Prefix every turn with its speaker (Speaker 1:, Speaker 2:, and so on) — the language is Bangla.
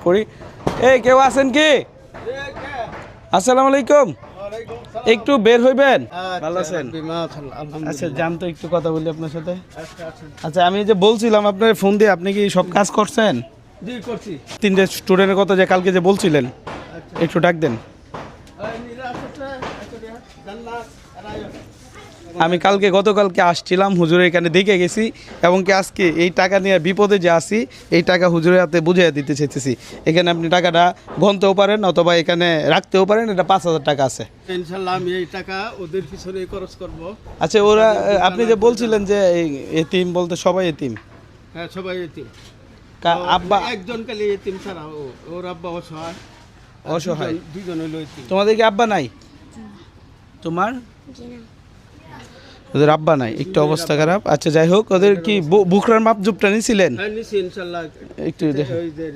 Speaker 1: করি। এই কেউ আছেন কি? আসসালামু আলাইকুম। একটু বের হইবেন? ভালো আছেন? আচ্ছা যান তো একটু কথা বলি আপনার সাথে। আচ্ছা আমি যে বলছিলাম আপনার ফোন দিয়ে, আপনি কি সব কাজ করছেন?
Speaker 2: জি করছি।
Speaker 1: তিনটে স্টুডেন্টের কথা যে কালকে যে বলছিলেন, একটু ডাক দেন। আমি গতকালকে আসছিলাম, হুজুরের এখানে দেখে গেছি এবং কি আজকে এই টাকা নিয়ে বিপদে যে আসি, এই টাকা হুজুরের হাতে বুঝিয়ে দিতে চাইতেছি। এখানে আপনি টাকাটা গণতেও পারেন অথবা এখানে রাখতেও পারেন। এটা 5,000 টাকা আছে।
Speaker 2: ইনশাআল্লাহ আমি এই টাকা ওদের পিছনে খরচ করব।
Speaker 1: আচ্ছা ওরা, আপনি যে বলছিলেন যে এতিম বলতে সবাই এতিম?
Speaker 2: হ্যাঁ সবাই এতিম।
Speaker 1: আব্বা
Speaker 2: একজন খালি এতিম ছাড়া ওর আব্বা অসহায়।
Speaker 1: অসহায়।
Speaker 2: দুইজন হইলো এতিম।
Speaker 1: তোমাদের কি আব্বা নাই? তোমার ওদের আব্বা নাই, একটু অবস্থা খারাপ। আচ্ছা যাই হোক, ওদের কি বুকরার মাপ জুপটা নিয়েছিলেন?
Speaker 2: হ্যাঁ নিছি ইনশাআল্লাহ।
Speaker 1: একটু
Speaker 2: ওই যে